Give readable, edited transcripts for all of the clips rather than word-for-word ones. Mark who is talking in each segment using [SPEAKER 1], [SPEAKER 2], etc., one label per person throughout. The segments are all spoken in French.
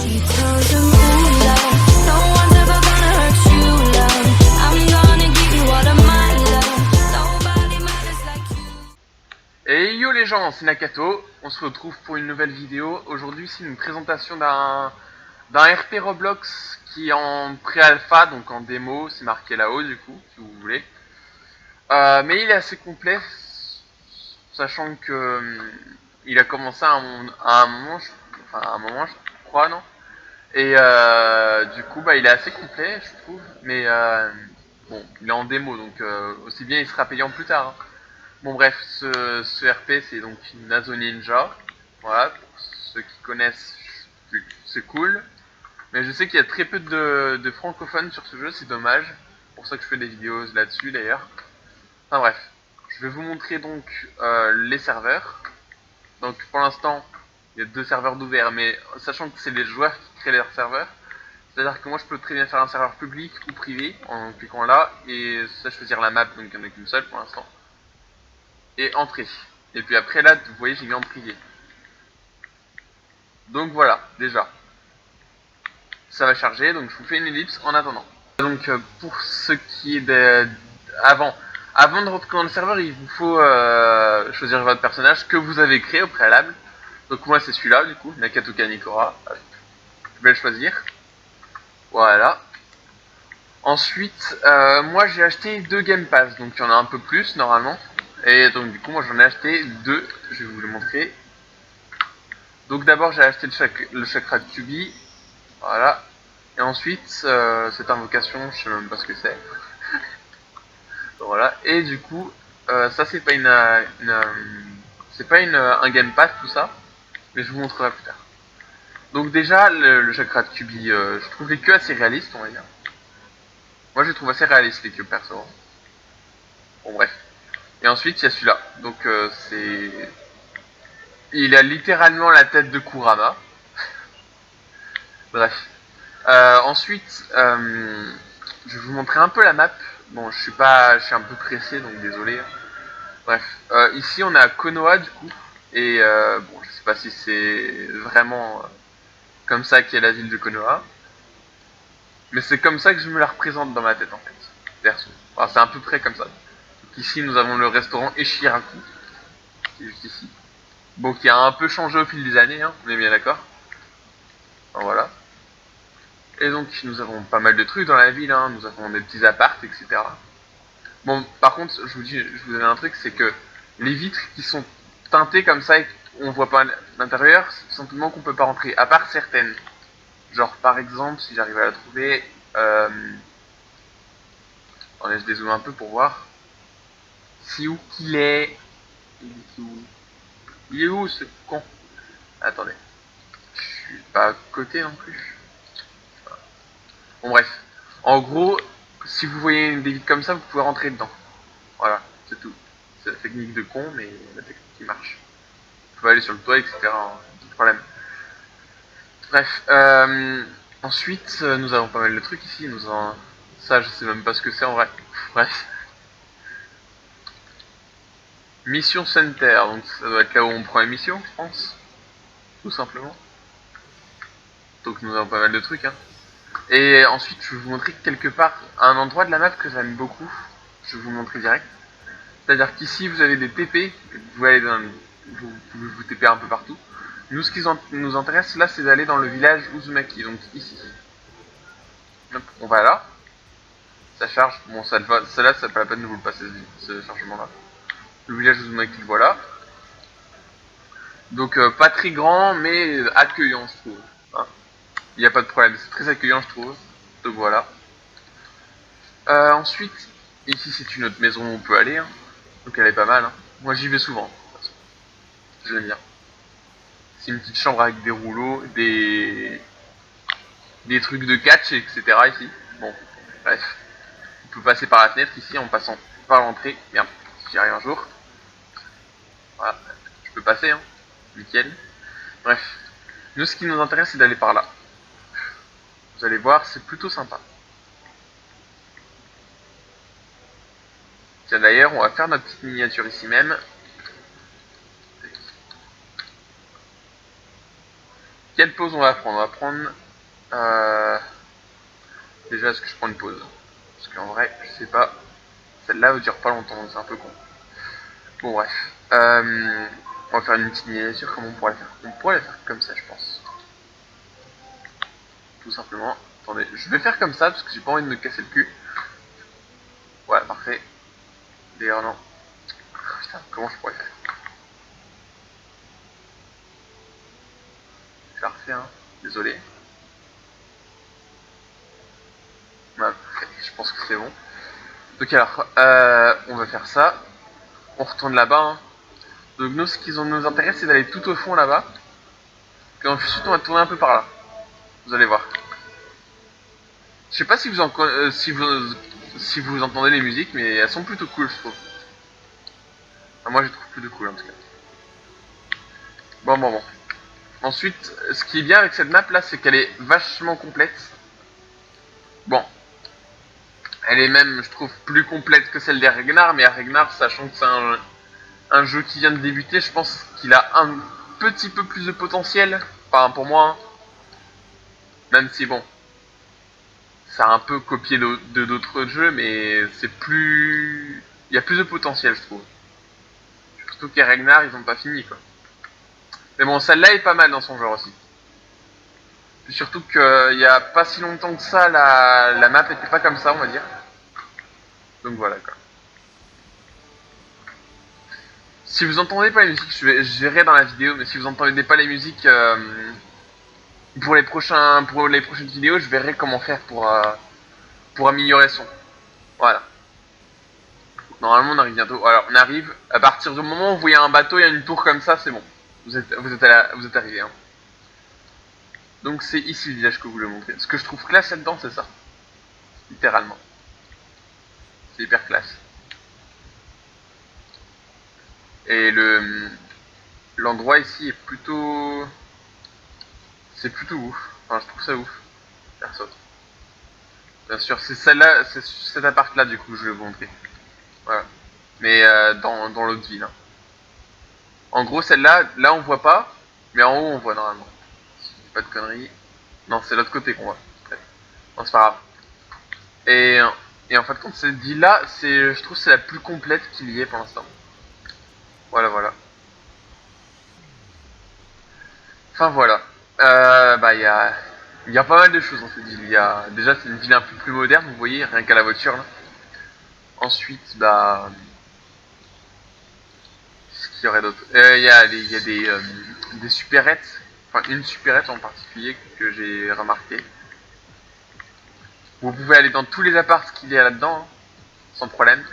[SPEAKER 1] He tells them, ooh, love, no one's ever gonna hurt you, love. I'm gonna give you all of my love. Nobody matters like you.
[SPEAKER 2] Et yo les gens, c'est Nakato, on se retrouve pour une nouvelle vidéo. Aujourd'hui c'est une présentation d'un RP Roblox qui est en pré-alpha, donc en démo, c'est marqué là-haut du coup, si vous voulez. Mais il est assez complet, sachant que il a commencé à un moment, je crois, non. Et du coup, bah, il est assez complet, je trouve. Mais bon, il est en démo, donc aussi bien il sera payant plus tard, hein. Bon bref, ce RP c'est donc Nazo Ninja. Voilà, pour ceux qui connaissent, c'est cool. Mais je sais qu'il y a très peu de francophones sur ce jeu, c'est dommage. C'est pour ça que je fais des vidéos là-dessus d'ailleurs. Enfin bref, je vais vous montrer donc les serveurs. Donc pour l'instant, il y a 2 serveurs d'ouvert, mais sachant que c'est les joueurs qui créent leurs serveurs, c'est-à-dire que moi je peux très bien faire un serveur public ou privé en cliquant là, et ça choisir la map, donc il n'y en a qu'une seule pour l'instant. Et entrée. Et puis après là, vous voyez, j'ai mis en privé. Donc voilà, déjà. Ça va charger, donc je vous fais une ellipse en attendant. Donc pour ce qui est avant de rentrer dans le serveur, il vous faut choisir votre personnage que vous avez créé au préalable. Donc moi c'est celui-là du coup, Nakato Kanikora. Je vais le choisir. Voilà. Ensuite, moi j'ai acheté 2 Game Pass, donc il y en a un peu plus normalement. Et donc du coup moi j'en ai acheté 2, je vais vous le montrer. Donc d'abord j'ai acheté le chakra de Kubi, voilà. Et ensuite cette invocation, je sais même pas ce que c'est. Voilà. Et du coup, ça c'est pas c'est pas un Game Pass tout ça, mais je vous montrerai plus tard. Donc déjà le chakra de Kubi, je trouve les queues assez réalistes, on va dire. Moi je les trouve assez réalistes les queues perso. Bon bref. Et ensuite il y a celui-là. Donc il a littéralement la tête de Kurama. Bref. Ensuite, je vais vous montrer un peu la map. Bon, je suis un peu pressé, donc désolé. Bref, ici on est à Konoha du coup, et bon, je sais pas si c'est vraiment comme ça qu'est la ville de Konoha, mais c'est comme ça que je me la représente dans ma tête en fait, perso. Enfin, c'est à peu près comme ça. Donc, ici nous avons le restaurant Eshiraku, qui est juste ici. Bon, qui a un peu changé au fil des années, hein, on est bien d'accord. Enfin, voilà. Et donc nous avons pas mal de trucs dans la ville, hein. Nous avons des petits apparts, etc. Bon, par contre, je vous donne un truc, c'est que les vitres qui sont teintées comme ça et qu'on voit pas l'intérieur, c'est simplement qu'on peut pas rentrer, à part certaines. Genre, par exemple, si j'arrive à la trouver, attendez, je dézoome un peu pour voir. Si où qu'il est. Il est où ce con? Attendez. Je suis pas à côté non plus. Bon, bref. En gros, si vous voyez des vitres comme ça, vous pouvez rentrer dedans. Voilà, c'est tout. C'est la technique de con, mais la technique qui marche. Vous pouvez aller sur le toit, etc. Hein, pas de problème. Bref, ensuite, nous avons pas mal de trucs ici. Nous avons ça, je sais même pas ce que c'est en vrai. Bref. Mission Center, donc ça doit être là où on prend les missions, je pense. Tout simplement. Donc nous avons pas mal de trucs, hein. Et ensuite, je vais vous montrer quelque part un endroit de la map que j'aime beaucoup. Je vais vous montrer direct. C'est-à-dire qu'ici, vous avez des TP. Vous pouvez vous TP un peu partout. Nous, ce qui nous intéresse là, c'est d'aller dans le village Uzumaki, donc ici. Hop, on va là. Ça charge. Bon, celle-là, ça pas la peine de vous le passer, ce chargement-là. Le village Uzumaki, voilà. Donc, pas très grand, mais accueillant, je trouve. Hein, il n'y a pas de problème. C'est très accueillant, je trouve. Donc, voilà. Ensuite, ici, c'est une autre maison où on peut aller. Hein. Donc, elle est pas mal. Hein. Moi, j'y vais souvent. J'aime bien. C'est une petite chambre avec des rouleaux, des trucs de catch, etc. ici. Bon, bref. On peut passer par la fenêtre ici en passant par l'entrée. Merde, j'y arrive un jour. Voilà, je peux passer, hein. Nickel. Bref. Nous, ce qui nous intéresse, c'est d'aller par là. Vous allez voir, c'est plutôt sympa. Tiens, d'ailleurs, on va faire notre petite miniature ici même. quelle pause on va prendre? On va prendre... Déjà, est-ce que je prends une pause? Parce qu'en vrai, je sais pas. Celle-là ne dure pas longtemps, c'est un peu con. Bon, bref. On va faire une petite miniature. Comment on pourrait la faire? On pourrait la faire comme ça, je pense. Tout simplement. Attendez, je vais faire comme ça parce que j'ai pas envie de me casser le cul. Ouais, parfait. D'ailleurs, non. Putain, comment je pourrais faire? Je la refais, hein. Désolé. Ouais, je pense que c'est bon. Donc alors, on va faire ça. On retourne là-bas, hein. Donc nous, ce qui nous intéresse, c'est d'aller tout au fond là-bas. Puis ensuite, on va tourner un peu par là. Vous allez voir. Je sais pas si vous, si vous entendez les musiques, mais elles sont plutôt cool, je trouve. Enfin, moi, je trouve plutôt cool, en tout cas. Bon. Ensuite, ce qui est bien avec cette map là, c'est qu'elle est vachement complète. Bon, elle est même, je trouve, plus complète que celle des Ragnar, mais à Ragnar, sachant que c'est un jeu qui vient de débuter, je pense qu'il a un petit peu plus de potentiel, enfin pour moi, hein. Même si bon, ça a un peu copié de d'autres jeux, mais c'est plus... Il y a plus de potentiel, je trouve. Surtout que Ragnar, ils ont pas fini, quoi. Mais bon, celle-là est pas mal dans son genre aussi. Puis surtout qu'il y a pas si longtemps que ça, la map était pas comme ça, on va dire. Donc voilà, quoi. Si vous entendez pas les musiques, je verrai dans la vidéo, mais si vous entendez pas les musiques pour les prochaines vidéos, je verrai comment faire pour améliorer son. Voilà. Normalement, on arrive bientôt. Alors, on arrive. À partir du moment où vous voyez un bateau, il y a une tour comme ça, c'est bon. Vous êtes arrivé. Hein. Donc, c'est ici le village que vous voulez montrer. Ce que je trouve classe là-dedans, c'est ça. Littéralement. C'est hyper classe. Et l'endroit ici est plutôt... C'est plutôt ouf. Enfin, je trouve ça ouf. Perso. Bien sûr, c'est celle-là, c'est cet appart-là, du coup, que je vais vous montrer. Voilà. Mais dans l'autre ville. Hein. En gros, celle-là, là, on voit pas. Mais en haut, on voit normalement. Si je dis pas de conneries. Non, c'est l'autre côté qu'on voit. Non, c'est pas grave. Et en fait, cette ville-là, je trouve que c'est la plus complète qu'il y ait pour l'instant. Voilà. Enfin, voilà. Bah, il y a pas mal de choses dans cette ville. Déjà, c'est une ville un peu plus moderne, vous voyez, rien qu'à la voiture, là. Ensuite, bah... Ce qu'il y aurait d'autre? Il y a des supérettes. Enfin, une supérette en particulier que j'ai remarqué. Vous pouvez aller dans tous les apparts qu'il y a là-dedans, hein, sans problème.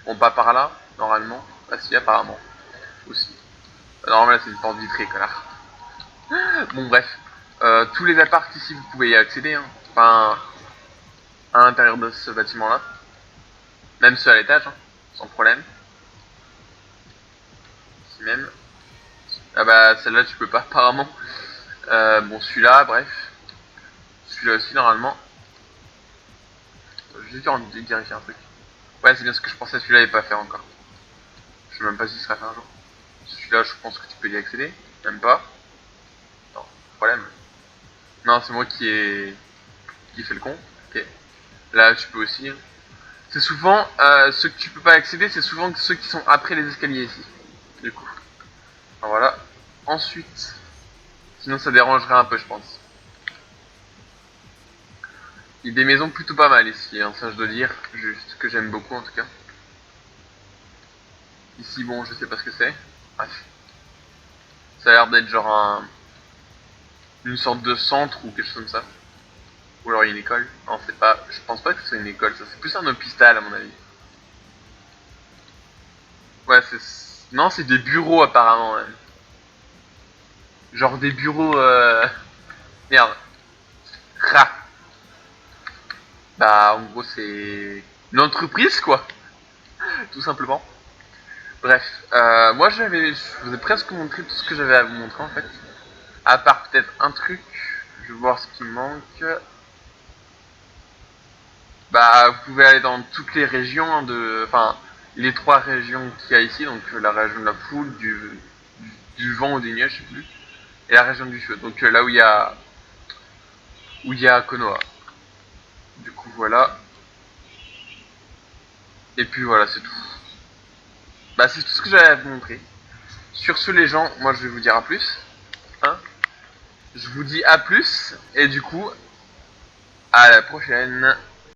[SPEAKER 2] Bon, pas par là, normalement. Ah si, apparemment. Aussi. Normalement, là, c'est une porte vitrée, connard. Bon, bref. Tous les apparts ici, vous pouvez y accéder. Hein. Enfin, à l'intérieur de ce bâtiment-là. Même ceux à l'étage, hein, sans problème. Ici même. Ah bah, celle-là, tu peux pas, apparemment. Bon, celui-là, bref. Celui-là aussi, normalement. J'ai juste envie de vérifier un truc. Ouais, c'est bien ce que je pensais, celui-là n'est pas fait encore. Je sais même pas s'il sera fait un jour. Celui-là, je pense que tu peux y accéder. Même pas. Non, problème. Non, c'est moi qui fait le con. Ok. Là, tu peux aussi. C'est souvent, ceux que tu peux pas accéder, c'est souvent ceux qui sont après les escaliers ici. Du coup. Alors, voilà. Ensuite. Sinon, ça dérangerait un peu, je pense. Il y a des maisons plutôt pas mal ici, hein, ça je dois dire. Juste que j'aime beaucoup en tout cas. Ici, bon, je sais pas ce que c'est. Bref. Ça a l'air d'être genre une sorte de centre ou quelque chose comme ça. Ou alors il y a une école. Non, c'est pas. Je pense pas que c'est une école, ça. C'est plus un hôpital à mon avis. Ouais, c'est. Non, c'est des bureaux apparemment. Même. Genre des bureaux. Merde. Ra. Bah, en gros, c'est une entreprise quoi. Tout simplement. Bref, moi je vous ai presque montré tout ce que j'avais à vous montrer en fait. À part peut-être un truc, je vais voir ce qui me manque. Bah, vous pouvez aller dans toutes les régions enfin, les 3 régions qu'il y a ici, donc la région de la foule, du vent ou des nuages, je sais plus, et la région du feu. Donc là où il y a Konoha. Du coup voilà. Et puis voilà, c'est tout. Bah c'est tout ce que j'avais à vous montrer. Sur ce les gens, moi je vais vous dire à plus. Hein, je vous dis à plus et du coup à la prochaine.